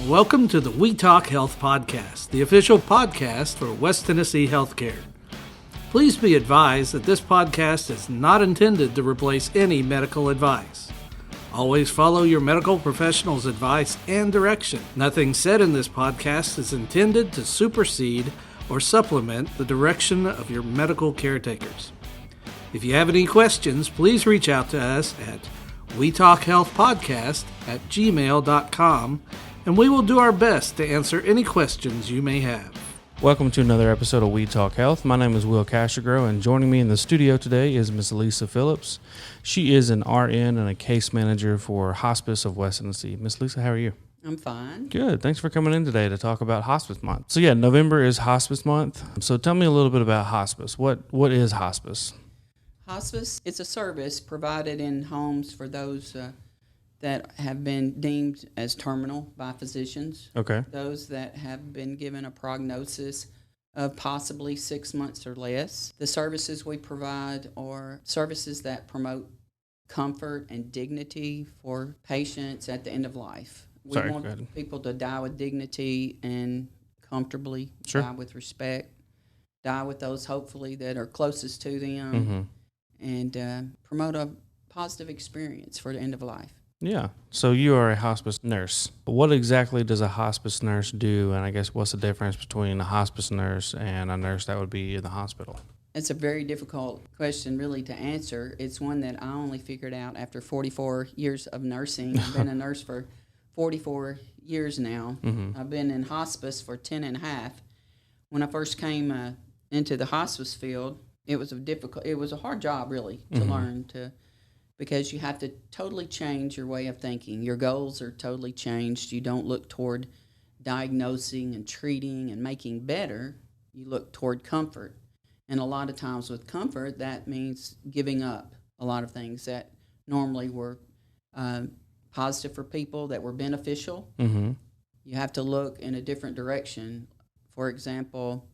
Welcome to the We Talk Health Podcast, the official podcast for West Tennessee Healthcare. Please be advised that this podcast is not intended to replace any medical advice. Always follow your medical professional's advice and direction. Nothing said in this podcast is intended to supersede or supplement the direction of your medical caretakers. If you have any questions, please reach out to us at wetalkhealthpodcast@gmail.com, and we will do our best to answer any questions you may have. Welcome to another episode of We Talk Health. My name is Kwasigroh, and joining me in the studio today is Miss Lisa Phillips. She is an RN and a case manager for Hospice of West Tennessee. Miss Lisa, how are you? I'm fine. Good. Thanks for coming in today to talk about Hospice Month. So yeah, November is Hospice Month. So tell me a little bit about Hospice. What is Hospice? Hospice is a service provided in homes for those that have been deemed as terminal by physicians. Okay. Those that have been given a prognosis of possibly 6 months or less. The services we provide are services that promote comfort and dignity for patients at the end of life. We want people to die with dignity and comfortably, die with respect, die with those hopefully that are closest to them, and promote a positive experience for the end of life. Yeah. So you are a hospice nurse. What exactly does a hospice nurse do? And I guess what's the difference between a hospice nurse and a nurse that would be in the hospital? It's a very difficult question really to answer. It's one that I only figured out after 44 years of nursing. I've been a nurse for 44 years now. I've been in hospice for 10 and a half. When I first came into the hospice field, it was a hard job really to learn because you have to totally change your way of thinking. Your goals are totally changed. You don't look toward diagnosing and treating and making better. You look toward comfort. And a lot of times with comfort, that means giving up a lot of things that normally were positive for people, that were beneficial. You have to look in a different direction. For example,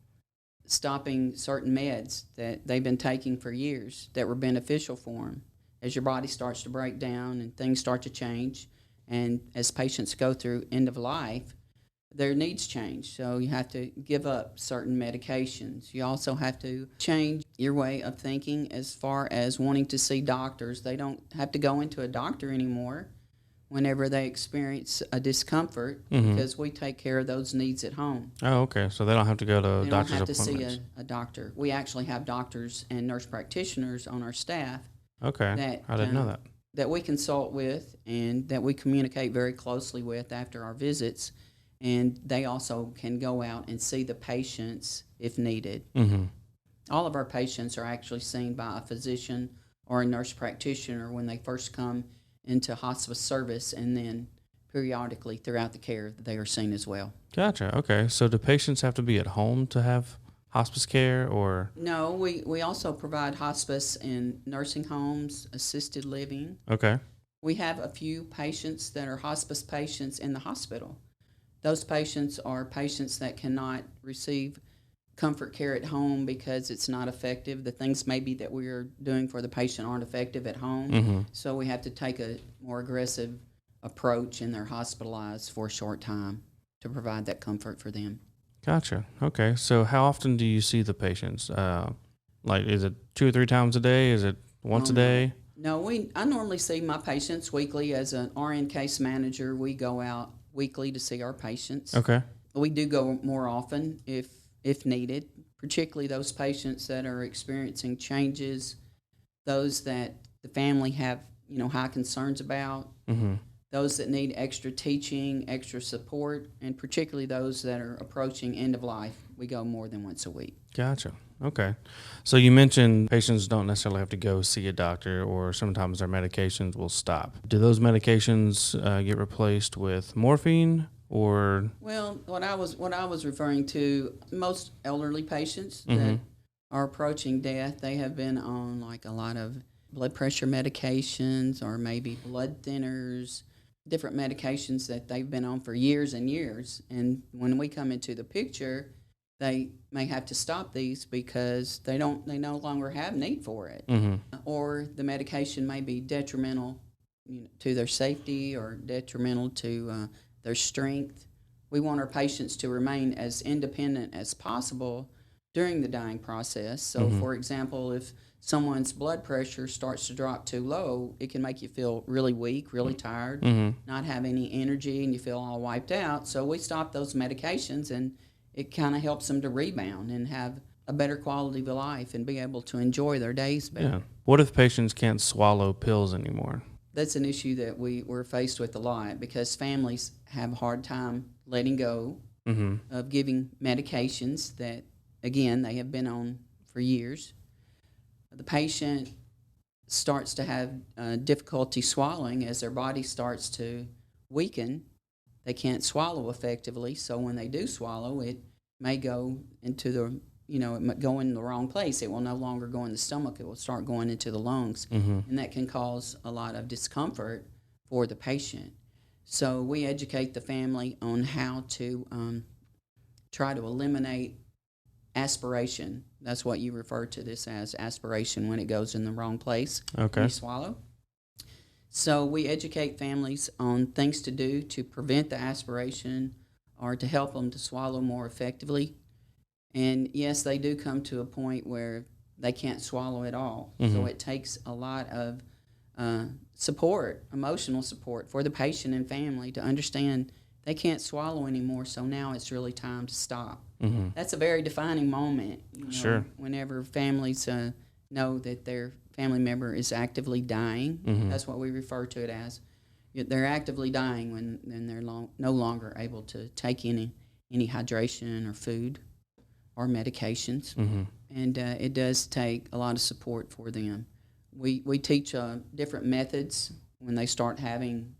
stopping certain meds that they've been taking for years that were beneficial for them. As your body starts to break down and things start to change, and as patients go through end of life, their needs change. So you have to give up certain medications. You also have to change your way of thinking as far as wanting to see doctors. They don't have to go into a doctor anymore whenever they experience a discomfort because we take care of those needs at home. Oh, okay. So they don't have to go to doctor's appointments. They don't have to see a doctor. We actually have doctors and nurse practitioners on our staff. Okay. I didn't know that. That we consult with and that we communicate very closely with after our visits. And they also can go out and see the patients if needed. All of our patients are actually seen by a physician or a nurse practitioner when they first come into hospice service, and then periodically throughout the care they are seen as well. Gotcha. Okay. So do patients have to be at home to have hospice care, or? No, we also provide hospice in nursing homes, assisted living. Okay. We have a few patients that are hospice patients in the hospital. Those patients are patients that cannot receive comfort care at home because it's not effective. The things maybe that we're doing for the patient aren't effective at home. So we have to take a more aggressive approach, and they're hospitalized for a short time to provide that comfort for them. Gotcha. Okay. So how often do you see the patients? Is it 2 or 3 times a day? Is it once a day? No, I normally see my patients weekly. As an RN case manager, we go out weekly to see our patients. Okay. We do go more often if needed, particularly those patients that are experiencing changes, those that the family have, high concerns about, those that need extra teaching, extra support, and particularly those that are approaching end of life. We go more than once a week. Gotcha. Okay. So you mentioned patients don't necessarily have to go see a doctor, or sometimes their medications will stop. Do those medications get replaced with morphine, or? Well, what I was referring to, most elderly patients that are approaching death, they have been on like a lot of blood pressure medications or maybe blood thinners, different medications that they've been on for years and years. And when we come into the picture, they may have to stop these because they no longer have need for it, or the medication may be detrimental to their safety or detrimental to their strength we want our patients to remain as independent as possible during the dying process. So, for example, if someone's blood pressure starts to drop too low, it can make you feel really weak, really tired, not have any energy, and you feel all wiped out. So we stop those medications, and it kind of helps them to rebound and have a better quality of life and be able to enjoy their days better. Yeah. What if patients can't swallow pills anymore? That's an issue that we're faced with a lot because families have a hard time letting go of giving medications that, again, they have been on for years. The patient starts to have difficulty swallowing as their body starts to weaken. They can't swallow effectively, so when they do swallow, it may go into the, it might go in the wrong place. It will no longer go in the stomach. It will start going into the lungs, and that can cause a lot of discomfort for the patient. So we educate the family on how to try to eliminate aspiration. That's what you refer to this as, aspiration, when it goes in the wrong place when you swallow. So we educate families on things to do to prevent the aspiration or to help them to swallow more effectively. And yes, they do come to a point where they can't swallow at all. So it takes a lot of support, emotional support for the patient and family to understand they can't swallow anymore, so now it's really time to stop. That's a very defining moment, Sure. Whenever families know that their family member is actively dying. That's what we refer to it as. They're actively dying when they're no longer able to take any hydration or food or medications. And it does take a lot of support for them. We teach different methods when they start having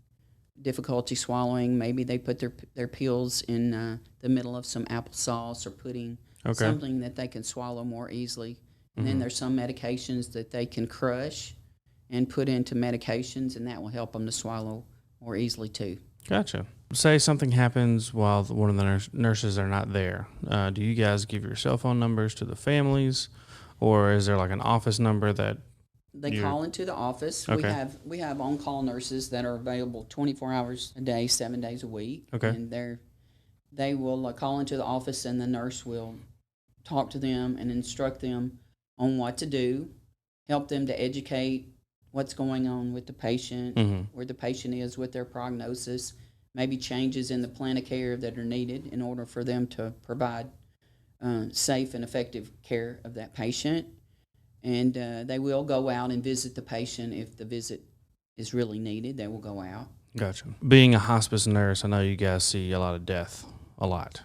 difficulty swallowing. Maybe they put their pills in the middle of some applesauce or pudding, something that they can swallow more easily. And then there's some medications that they can crush and put into medications, and that will help them to swallow more easily too. Gotcha. Say something happens while one of the nurses are not there. Do you guys give your cell phone numbers to the families, or is there like an office number that they call into the office? We have on-call nurses that are available 24 hours a day, 7 days a week. And they will call into the office, and the nurse will talk to them and instruct them on what to do, help them to educate what's going on with the patient, where the patient is with their prognosis, maybe changes in the plan of care that are needed in order for them to provide safe and effective care of that patient. And they will go out and visit the patient if the visit is really needed. They will go out. Gotcha. Being a hospice nurse, I know you guys see a lot of death, a lot.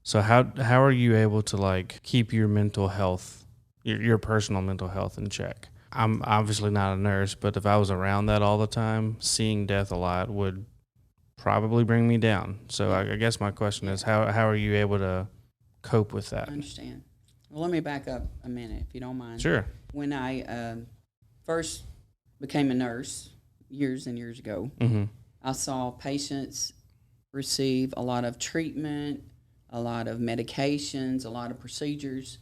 So how are you able to keep your mental health, your personal mental health in check? I'm obviously not a nurse, but if I was around that all the time, seeing death a lot would probably bring me down. So I guess my question is, how are you able to cope with that? I understand. Well, let me back up a minute, if you don't mind. Sure. When I first became a nurse years and years ago, I saw patients receive a lot of treatment, a lot of medications, a lot of procedures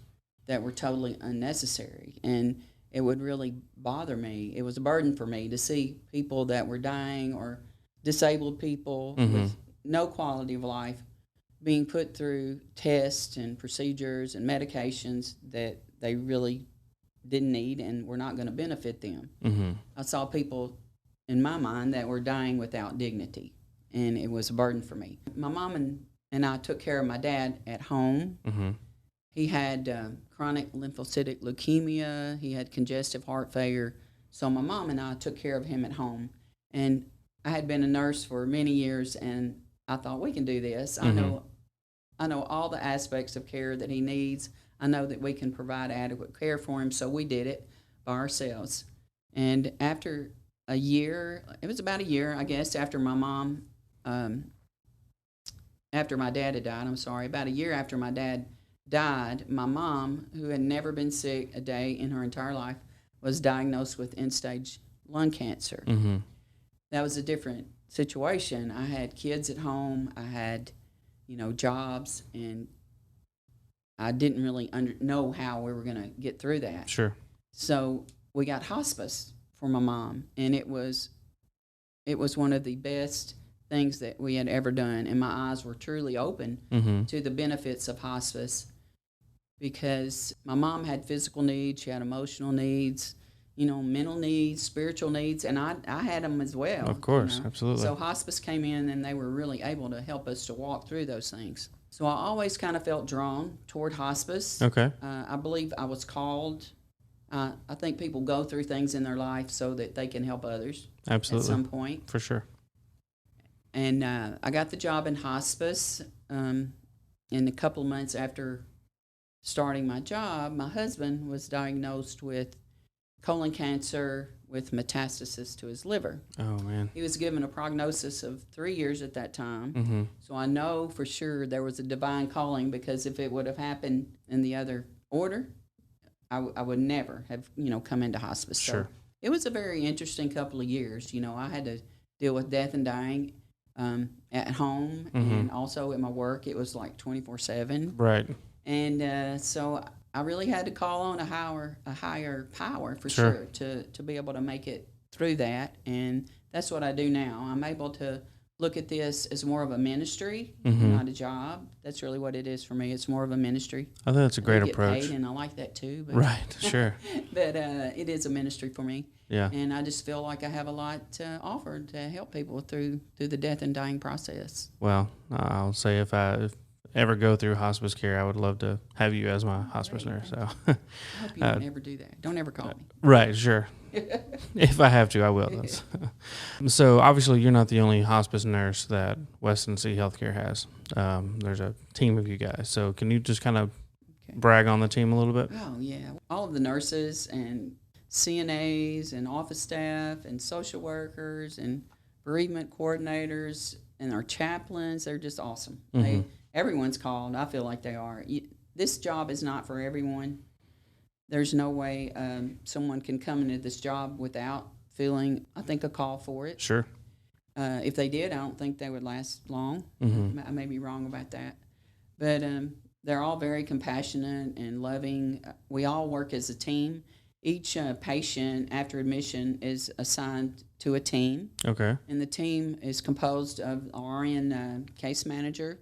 that were totally unnecessary. And it would really bother me. It was a burden for me to see people that were dying or disabled people with no quality of life being put through tests and procedures and medications that they really didn't need and were not going to benefit them. I saw people, in my mind, that were dying without dignity, and it was a burden for me. My mom and I took care of my dad at home. He had chronic lymphocytic leukemia. He had congestive heart failure. So my mom and I took care of him at home. And I had been a nurse for many years, and I thought, we can do this. I know all the aspects of care that he needs. I know that we can provide adequate care for him, so we did it by ourselves. And after a year, it was about a year, I guess, after my dad had died, about a year after my dad died, my mom, who had never been sick a day in her entire life, was diagnosed with end-stage lung cancer. That was a different situation. I had kids at home. I had, jobs, and I didn't really know how we were going to get through that. Sure. So we got hospice for my mom, and it was one of the best things that we had ever done, and my eyes were truly open to the benefits of hospice, because my mom had physical needs, she had emotional needs, mental needs, spiritual needs, and I had them as well. Of course, absolutely. So hospice came in, and they were really able to help us to walk through those things. So I always kind of felt drawn toward hospice. Okay. I believe I was called. I think people go through things in their life so that they can help others. Absolutely. At some point. For sure. And I got the job in hospice. In a couple of months after starting my job, my husband was diagnosed with colon cancer with metastasis to his liver. Oh, man. He was given a prognosis of 3 years at that time. So I know for sure there was a divine calling, because if it would have happened in the other order, I would never have, come into hospice. Sure. So it was a very interesting couple of years. I had to deal with death and dying at home, and also at my work. It was like 24/7. Right. And so I really had to call on a higher power for sure to be able to make it through that. And that's what I do now. I'm able to look at this as more of a ministry, not a job. That's really what it is for me. It's more of a ministry. I think that's a great I get approach. paid, and I like that too. But, Right, sure. But it is a ministry for me. Yeah. And I just feel like I have a lot to offer to help people through the death and dying process. Well, I'll say if I ever go through hospice care, I would love to have you as my hospice nurse. So, I hope you don't ever do that. Don't ever call me. Right, sure. If I have to, I will. So obviously, you're not the only hospice nurse that West Tennessee Healthcare has. There's a team of you guys. So can you just kind of brag on the team a little bit? Oh, yeah. All of the nurses and CNAs and office staff and social workers and bereavement coordinators and our chaplains, they're just awesome. Everyone's called. I feel like they are. This job is not for everyone. There's no way someone can come into this job without feeling, I think, a call for it. Sure. If they did, I don't think they would last long. I may be wrong about that. But they're all very compassionate and loving. We all work as a team. Each patient after admission is assigned to a team. Okay. And the team is composed of an RN case manager,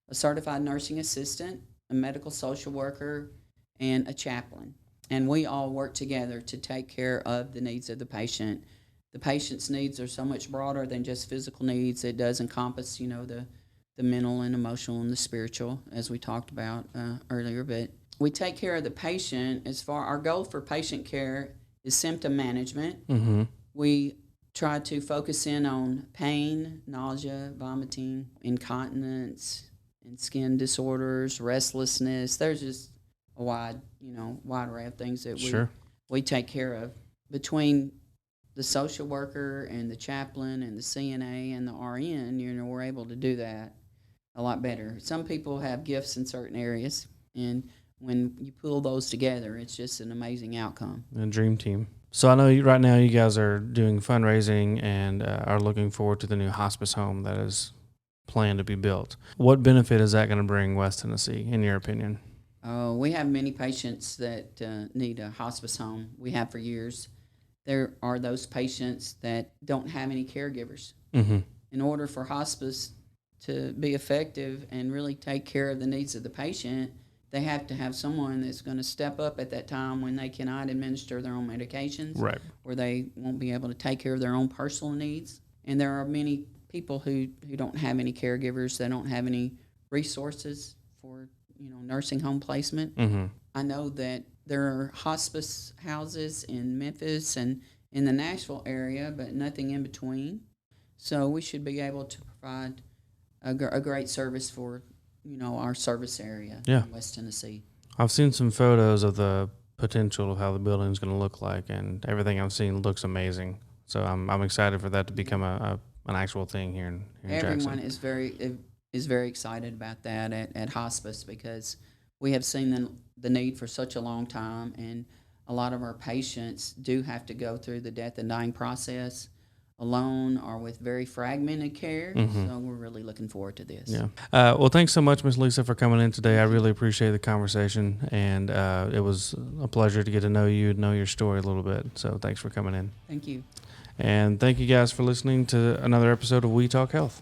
a certified nursing assistant, a medical social worker, and a chaplain. And we all work together to take care of the needs of the patient. The patient's needs are so much broader than just physical needs. It does encompass, the mental and emotional and the spiritual, as we talked about earlier. But we take care of the patient our goal for patient care is symptom management. We try to focus in on pain, nausea, vomiting, incontinence, and skin disorders, restlessness. There's just a wide array of things that we take care of. Between the social worker and the chaplain and the CNA and the RN, we're able to do that a lot better. Some people have gifts in certain areas, and when you pull those together, it's just an amazing outcome. A dream team. So I know right now you guys are doing fundraising and are looking forward to the new hospice home that is planned to be built. What benefit is that going to bring West Tennessee, in your opinion? We have many patients that need a hospice home. We have for years. There are those patients that don't have any caregivers. In order for hospice to be effective and really take care of the needs of the patient, they have to have someone that's going to step up at that time when they cannot administer their own medications, right, or they won't be able to take care of their own personal needs. And there are many people who don't have any caregivers. They don't have any resources for nursing home placement. I know that there are hospice houses in Memphis and in the Nashville area, but nothing in between. So we should be able to provide a great service for our service area in West Tennessee. I've seen some photos of the potential of how the building's going to look like, and everything I've seen looks amazing. So I'm excited for that to become an actual thing here in Everyone Jackson. is very excited about that at hospice, because we have seen the need for such a long time, and a lot of our patients do have to go through the death and dying process alone or with very fragmented care. So we're really looking forward to this. Yeah. Well, thanks so much, Ms. Lisa, for coming in today. I really appreciate the conversation, and it was a pleasure to get to know you and know your story a little bit. So thanks for coming in. Thank you. And thank you guys for listening to another episode of We Talk Health.